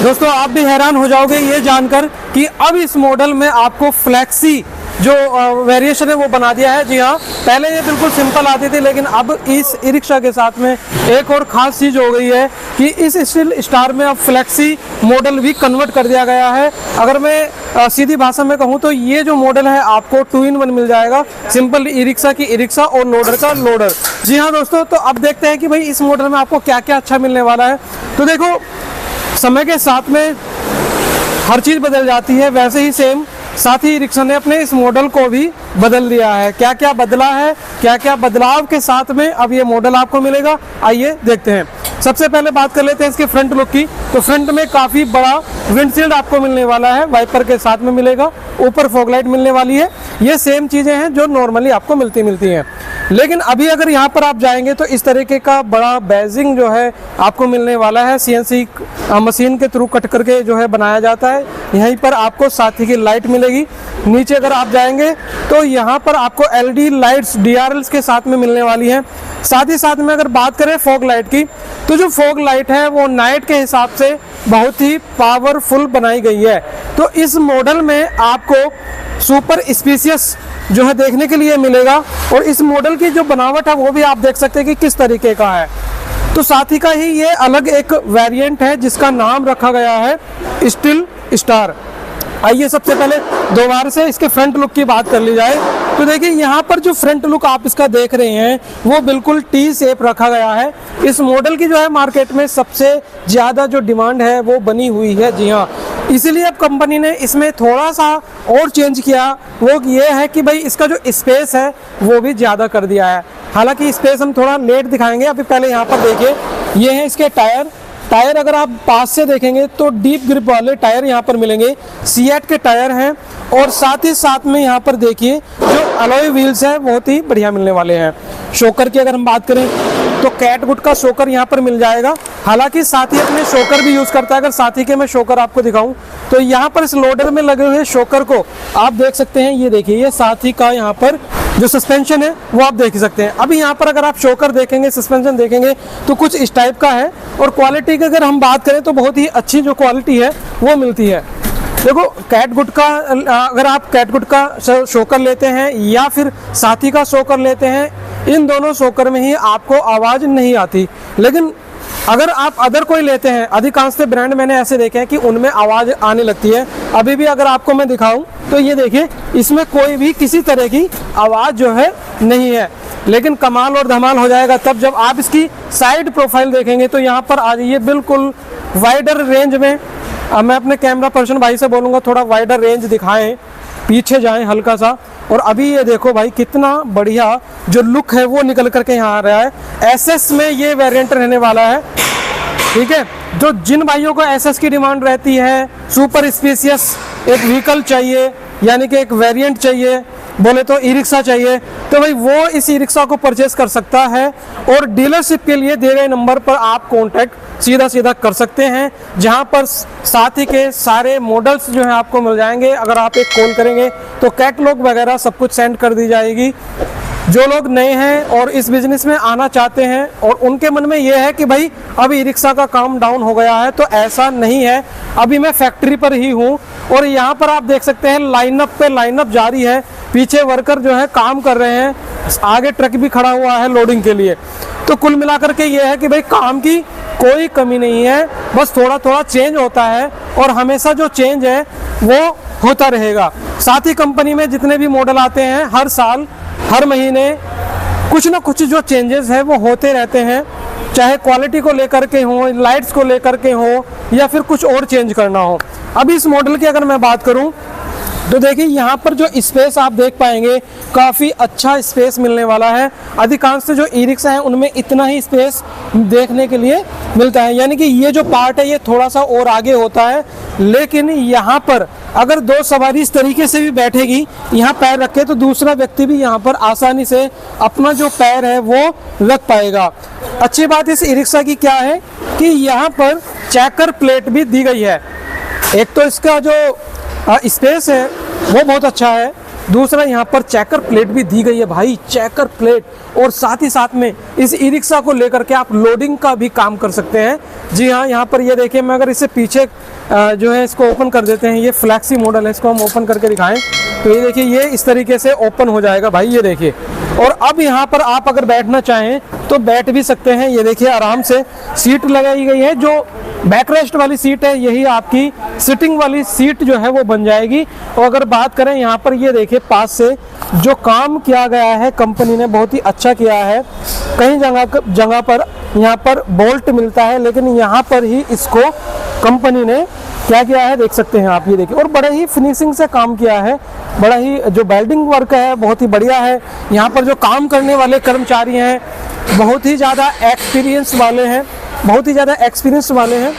दोस्तों आप भी हैरान हो जाओगे ये जानकर कि अब इस मॉडल में आपको फ्लेक्सी जो वेरिएशन है वो बना दिया है। जी हाँ, पहले ये बिल्कुल सिंपल आती थी, लेकिन अब इस ई रिक्शा के साथ में एक और ख़ास चीज़ हो गई है कि इस स्टिल स्टार में अब फ्लेक्सी मॉडल भी कन्वर्ट कर दिया गया है। अगर मैं सीधी भाषा में कहूँ तो ये जो मॉडल है आपको 2-in-1 मिल जाएगा, सिंपल ई रिक्शा की ई रिक्शा और लोडर का लोडर। जी हाँ दोस्तों, तो अब देखते हैं कि भाई इस मॉडल में आपको क्या क्या अच्छा मिलने वाला है। तो देखो, समय के साथ में हर चीज़ बदल जाती है, वैसे ही सेम साथ ही रिक्शा ने अपने इस मॉडल को भी बदल दिया है। क्या क्या बदला है, क्या क्या बदलाव के साथ में अब ये मॉडल आपको मिलेगा, आइए देखते हैं। सबसे पहले बात कर लेते हैं इसके फ्रंट लुक की। तो फ्रंट में काफ़ी बड़ा विंडशील्ड आपको मिलने वाला है, वाइपर के साथ में मिलेगा, ऊपर फॉग लाइट मिलने वाली है। ये सेम चीज़ें हैं जो नॉर्मली आपको मिलती हैं, लेकिन अभी अगर यहाँ पर आप जाएंगे तो इस तरीके का बड़ा बैजिंग जो है आपको मिलने वाला है। CNC मशीन के थ्रू कट करके जो है बनाया जाता है। यहीं पर आपको साथ ही की लाइट मिलेगी। नीचे अगर आप जाएंगे तो यहाँ पर आपको LED लाइट्स DRLs के साथ में मिलने वाली है। साथ ही साथ में अगर बात करें फॉग लाइट की, तो जो फॉग लाइट है वो नाइट के हिसाब से बहुत ही पावरफुल बनाई गई है। तो इस मॉडल में आपको सुपर स्पेशियस जो है देखने के लिए मिलेगा, और इस मॉडल की जो बनावट है वो भी आप देख सकते हैं कि किस तरीके का है। तो साथ ही का ही ये अलग एक वेरिएंट है जिसका नाम रखा गया है स्टिल स्टार। आइए सबसे पहले दोबारा से इसके फ्रंट लुक की बात कर ली जाए। तो देखिए यहाँ पर जो फ्रंट लुक आप इसका देख रहे हैं वो बिल्कुल T शेप रखा गया है। इस मॉडल की जो है मार्केट में सबसे ज़्यादा जो डिमांड है वो बनी हुई है। जी हाँ, इसीलिए अब कंपनी ने इसमें थोड़ा सा और चेंज किया, वो ये है कि भाई इसका जो स्पेस है वो भी ज़्यादा कर दिया है। हालांकि स्पेस हम थोड़ा लेट दिखाएंगे, अभी पहले यहाँ पर देखिए ये है इसके टायर अगर आप पास से देखेंगे तो डीप ग्रिप वाले टायर यहाँ पर मिलेंगे। सीएट के टायर हैं, और साथ ही साथ में यहाँ पर देखिए जो अलॉय व्हील्स हैं बहुत ही बढ़िया मिलने वाले हैं। शॉकर की अगर हम बात करें तो कैटगुड का शॉकर यहाँ पर मिल जाएगा। हालांकि साथी अपने शॉकर भी यूज़ करता है। अगर साथी के मैं शॉकर आपको दिखाऊं तो यहाँ पर इस लोडर में लगे हुए शॉकर को आप देख सकते हैं। ये देखिए, ये साथी का यहाँ पर जो सस्पेंशन है वो आप देख सकते हैं। अभी यहाँ पर अगर आप शॉकर देखेंगे, सस्पेंशन देखेंगे तो कुछ इस टाइप का है, और क्वालिटी की अगर हम बात करें तो बहुत ही अच्छी जो क्वालिटी है वो मिलती है। देखो, कैटगुड का अगर आप कैटगुड का शॉकर लेते हैं या फिर साथी का शॉकर लेते हैं, इन दोनों शॉकर में ही आपको आवाज़ नहीं आती। लेकिन अगर आप अदर कोई लेते हैं, अधिकांश ब्रांड मैंने ऐसे देखे हैं कि उनमें आवाज़ आने लगती है। अभी भी अगर आपको मैं दिखाऊं तो ये देखिए, इसमें कोई भी किसी तरह की आवाज़ जो है नहीं है। लेकिन कमाल और धमाल हो जाएगा तब जब आप इसकी साइड प्रोफाइल देखेंगे। तो यहाँ पर आ जाइए, बिल्कुल वाइडर रेंज में। मैं अपने कैमरा पर्सन भाई से बोलूँगा थोड़ा वाइडर रेंज दिखाएं, पीछे जाएं हल्का सा। और अभी ये देखो भाई, कितना बढ़िया जो लुक है वो निकल करके यहाँ आ रहा है। SS में ये वेरिएंट रहने वाला है, ठीक है। जो जिन भाइयों को SS की डिमांड रहती है, सुपर स्पेशियस एक व्हीकल चाहिए, यानी कि एक वेरिएंट चाहिए, बोले तो ई रिक्शा चाहिए, तो भाई वो इस ई रिक्शा को परचेस कर सकता है। और डीलरशिप के लिए दिए गए नंबर पर आप कॉन्टैक्ट सीधा कर सकते हैं, जहां पर साथी के सारे मॉडल्स जो हैं आपको मिल जाएंगे। अगर आप एक कॉल करेंगे तो कैटलॉग वगैरह सब कुछ सेंड कर दी जाएगी। जो लोग नए हैं और इस बिज़नेस में आना चाहते हैं और उनके मन में ये है कि भाई अब ई रिक्शा का काम डाउन हो गया है, तो ऐसा नहीं है। अभी मैं फैक्ट्री पर ही हूँ, और यहाँ पर आप देख सकते हैं लाइनअप पे लाइनअप जारी है। पीछे वर्कर जो है काम कर रहे हैं, आगे ट्रक भी खड़ा हुआ है लोडिंग के लिए। तो कुल मिलाकर के ये है कि भाई काम की कोई कमी नहीं है, बस थोड़ा थोड़ा चेंज होता है, और हमेशा जो चेंज है वो होता रहेगा। साथ ही कंपनी में जितने भी मॉडल आते हैं, हर साल हर महीने कुछ ना कुछ जो चेंजेस हैं वो होते रहते हैं, चाहे क्वालिटी को लेकर के हो, लाइट्स को लेकर के हो, या फिर कुछ और चेंज करना हो। अभी इस मॉडल की अगर मैं बात करूं तो देखिए यहाँ पर जो स्पेस आप देख पाएंगे, काफ़ी अच्छा स्पेस मिलने वाला है। अधिकांश जो ई रिक्शा है उनमें इतना ही स्पेस देखने के लिए मिलता है, यानी कि ये जो पार्ट है ये थोड़ा सा और आगे होता है। लेकिन यहाँ पर अगर दो सवारी इस तरीके से भी बैठेगी, यहाँ पैर रखे, तो दूसरा व्यक्ति भी यहाँ पर आसानी से अपना जो पैर है वो रख पाएगा। अच्छी बात इस ई रिक्शा की क्या है कि यहाँ पर चेकर प्लेट भी दी गई है। एक तो इसका जो स्पेस है वो बहुत अच्छा है, दूसरा यहाँ पर चेकर प्लेट भी दी गई है भाई, चेकर प्लेट। और साथ ही साथ में इस ई रिक्शा को लेकर के आप लोडिंग का भी काम कर सकते हैं। जी हाँ, यहाँ पर ये देखिए, मैं अगर इसे पीछे जो है इसको ओपन कर देते हैं, ये फ्लैक्सी मॉडल है, इसको हम ओपन करके दिखाएं तो ये देखिए ये इस तरीके से ओपन हो जाएगा भाई, ये देखिए। और अब यहाँ पर आप अगर बैठना चाहें तो बैठ भी सकते हैं। ये देखिए आराम से सीट लगाई गई है, जो बैक रेस्ट वाली सीट है यही आपकी सिटिंग वाली सीट जो है वो बन जाएगी। और अगर बात करें यहाँ पर, ये देखिए पास से जो काम किया गया है कंपनी ने बहुत ही अच्छा किया है। कई जगह पर यहाँ पर बोल्ट मिलता है, लेकिन यहाँ पर ही इसको कंपनी ने क्या किया है देख सकते हैं आप, ये देखिए। और बड़े ही फिनिशिंग से काम किया है, बड़ा ही जो वेल्डिंग वर्क है बहुत ही बढ़िया है। यहाँ पर जो काम करने वाले कर्मचारी हैं बहुत ही ज़्यादा एक्सपीरियंस वाले हैं,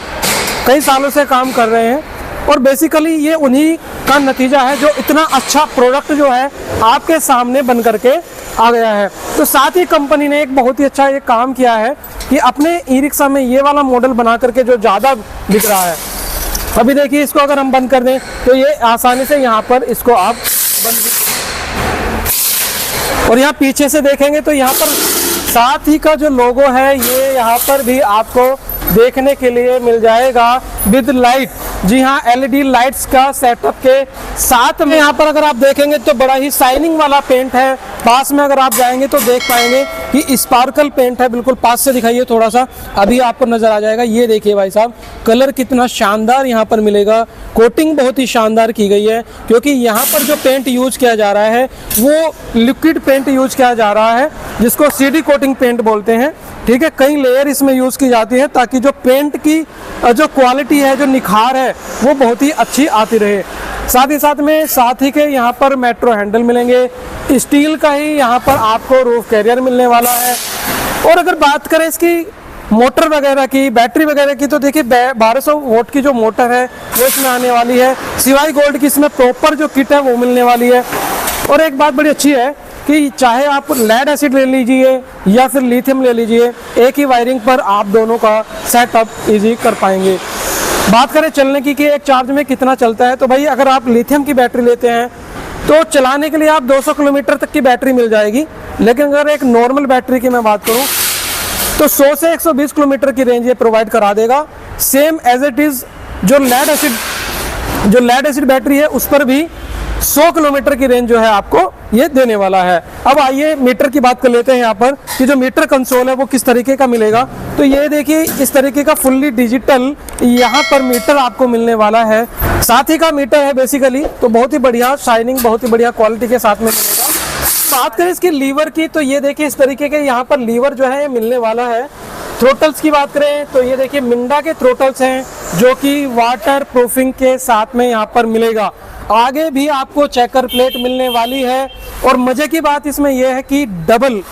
कई सालों से काम कर रहे हैं। और बेसिकली ये उन्हीं का नतीजा है जो इतना अच्छा प्रोडक्ट जो है आपके सामने बन करके आ गया है। तो साथ ही कंपनी ने एक बहुत ही अच्छा ये काम किया है कि अपने ई रिक्शा में ये वाला मॉडल बना करके जो ज़्यादा बिक रहा है, अभी देखिए इसको अगर हम बंद कर दें तो ये आसानी से यहाँ पर इसको आप बंद, और यहाँ पीछे से देखेंगे तो यहाँ पर साथ ही का जो लोगो है ये यहाँ पर भी आपको देखने के लिए मिल जाएगा विद लाइट। जी हाँ, एलईडी लाइट्स का सेटअप के साथ में यहाँ पर अगर आप देखेंगे तो बड़ा ही शाइनिंग वाला पेंट है। पास में अगर आप जाएंगे तो देख पाएंगे कि स्पार्कल पेंट है, बिल्कुल पास से दिखाइए थोड़ा सा, अभी आपको नजर आ जाएगा। ये देखिए भाई साहब, कलर कितना शानदार यहाँ पर मिलेगा। कोटिंग बहुत ही शानदार की गई है, क्योंकि यहाँ पर जो पेंट यूज किया जा रहा है वो लिक्विड पेंट यूज किया जा रहा है, जिसको सीडी कोटिंग पेंट बोलते हैं। ठीक है, कई लेयर इसमें यूज की जाती है ताकि जो पेंट की जो क्वालिटी है, जो निखार है, वो बहुत ही अच्छी आती रहे। साथ ही के यहाँ पर मेट्रो हैंडल मिलेंगे, स्टील का ही यहाँ पर आपको रूफ कैरियर मिलने वाला है। और अगर बात करें इसकी मोटर वगैरह की, बैटरी वगैरह की, तो देखिए 1200 वोल्ट की जो मोटर है वो इसमें आने वाली है। सिवाय गोल्ड की इसमें प्रॉपर जो किट है वो मिलने वाली है। और एक बात बड़ी अच्छी है कि चाहे आप लेड एसिड ले लीजिए या फिर लिथियम ले लीजिए, एक ही वायरिंग पर आप दोनों का सेटअप इजी कर पाएंगे। बात करें चलने की कि एक चार्ज में कितना चलता है, तो भाई अगर आप लिथियम की बैटरी लेते हैं तो चलाने के लिए आप 200 किलोमीटर तक की बैटरी मिल जाएगी। लेकिन अगर एक नॉर्मल बैटरी की मैं बात करूं तो 100 से 120 किलोमीटर की रेंज ये प्रोवाइड करा देगा। सेम एज इट इज़ जो लेड एसिड बैटरी है उस पर भी 100 किलोमीटर की रेंज जो है आपको ये देने वाला है। अब आइए मीटर की बात कर लेते हैं यहाँ पर कि जो मीटर कंसोल है वो किस तरीके का मिलेगा। तो ये देखिए इस तरीके का फुल्ली डिजिटल यहाँ पर मीटर आपको मिलने वाला है। साथ ही का मीटर है बेसिकली, तो बहुत ही बढ़िया शाइनिंग, बहुत ही बढ़िया क्वालिटी के साथ में मिलेगा। बात करें इसकी लीवर की, तो ये देखिए इस तरीके के यहाँ पर लीवर जो है ये मिलने वाला है। थ्रोटल्स की बात करें तो ये देखिए मिंडा के थ्रोटल्स हैं, जो कि वाटर प्रूफिंग के साथ में यहाँ पर मिलेगा। आगे भी आपको चेकर प्लेट मिलने वाली है। और मजे की बात इसमें यह है कि डबल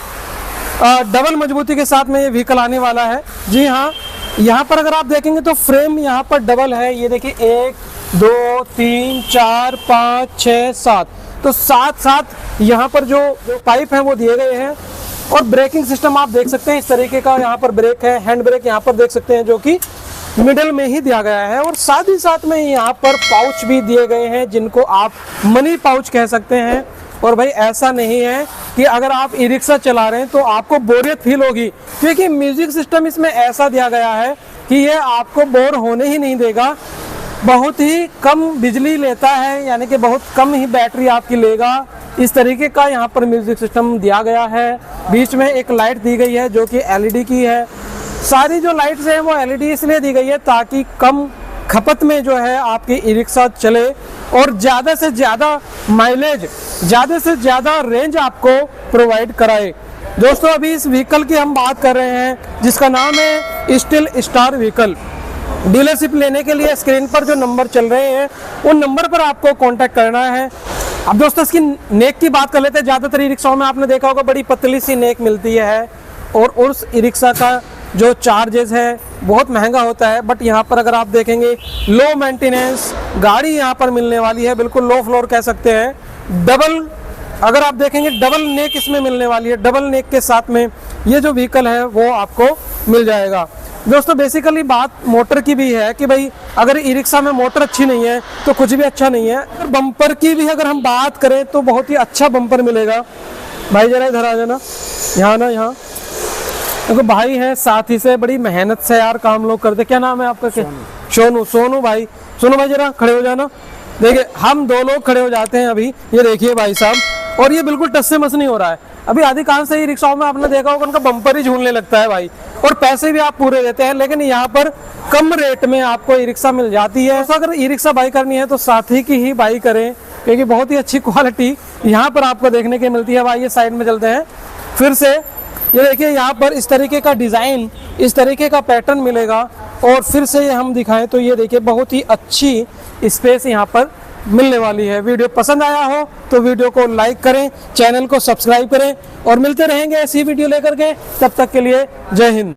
मजबूती के साथ में ये व्हीकल आने वाला है। जी हाँ, यहाँ पर अगर आप देखेंगे तो फ्रेम यहाँ पर डबल है। ये देखिए 1 2 3 4 5 6 7, तो 7 यहाँ पर जो पाइप हैं वो दिए गए हैं। और ब्रेकिंग सिस्टम आप देख सकते हैं इस तरीके का, यहाँ पर ब्रेक है, हैंड ब्रेक यहाँ पर देख सकते हैं जो कि मिडल में ही दिया गया है। और साथ ही साथ में यहाँ पर पाउच भी दिए गए हैं, जिनको आप मनी पाउच कह सकते हैं। और भाई ऐसा नहीं है कि अगर आप ई रिक्शा चला रहे हैं तो आपको बोरियत फील होगी, क्योंकि म्यूजिक सिस्टम इसमें ऐसा दिया गया है कि ये आपको बोर होने ही नहीं देगा। बहुत ही कम बिजली लेता है, यानी कि बहुत कम ही बैटरी आपकी लेगा। इस तरीके का यहाँ पर म्यूजिक सिस्टम दिया गया है। बीच में एक लाइट दी गई है जो कि एलईडी की है। सारी जो लाइट्स हैं वो एलईडी इसलिए दी गई है ताकि कम खपत में जो है आपकी ई रिक्शा चले और ज़्यादा से ज़्यादा माइलेज, ज़्यादा से ज़्यादा रेंज आपको प्रोवाइड कराए। दोस्तों अभी इस व्हीकल की हम बात कर रहे हैं जिसका नाम है स्टील स्टार व्हीकल। डीलरशिप लेने के लिए स्क्रीन पर जो नंबर चल रहे हैं उन नंबर पर आपको कांटेक्ट करना है। अब दोस्तों इसकी नेक की बात कर लेते हैं। ज़्यादातर ई रिक्शाओं में आपने देखा होगा बड़ी पतली सी नेक मिलती है और उस ई रिक्शा का जो चार्जेस है बहुत महंगा होता है। बट यहाँ पर अगर आप देखेंगे लो मेंटेनेंस गाड़ी यहाँ पर मिलने वाली है, बिल्कुल लो फ्लोर कह सकते हैं। डबल अगर आप देखेंगे डबल नेक इसमें मिलने वाली है। डबल नेक के साथ में ये जो व्हीकल है वो आपको मिल जाएगा। दोस्तों बेसिकली बात मोटर की भी है कि भाई अगर ई रिक्शा में मोटर अच्छी नहीं है तो कुछ भी अच्छा नहीं है। अगर बम्पर की भी अगर हम बात करें तो बहुत ही अच्छा बम्पर मिलेगा। भाई जरा इधर आ जाना, यहाँ ना, यहाँ देखो भाई है साथी से, बड़ी मेहनत से यार काम लोग करते। क्या नाम है आपका? क्या? सोनू। सोनू भाई, सोनू भाई जरा खड़े हो जाना। देखिए हम 2 लोग खड़े हो जाते हैं अभी, ये देखिए भाई साहब, और ये बिल्कुल टस से मस नहीं हो रहा है। अभी अधिकांश ई रिक्शाओं में आपने देखा होगा उनका बम्पर ही झूलने लगता है भाई, और पैसे भी आप पूरे देते हैं, लेकिन यहाँ पर कम रेट में आपको ई रिक्शा मिल जाती है। तो अगर ई रिक्शा बाई करनी है तो साथी की ही बाई करें, क्योंकि बहुत ही अच्छी क्वालिटी यहाँ पर आपको देखने की मिलती है। भाई ये साइड में चलते हैं फिर से, ये देखिए यहाँ पर इस तरीके का डिज़ाइन, इस तरीके का पैटर्न मिलेगा। और फिर से हम दिखाएं तो ये देखिए बहुत ही अच्छी स्पेस यहाँ पर मिलने वाली है। वीडियो पसंद आया हो तो वीडियो को लाइक करें, चैनल को सब्सक्राइब करें, और मिलते रहेंगे ऐसी वीडियो लेकर के। तब तक के लिए जय हिंद।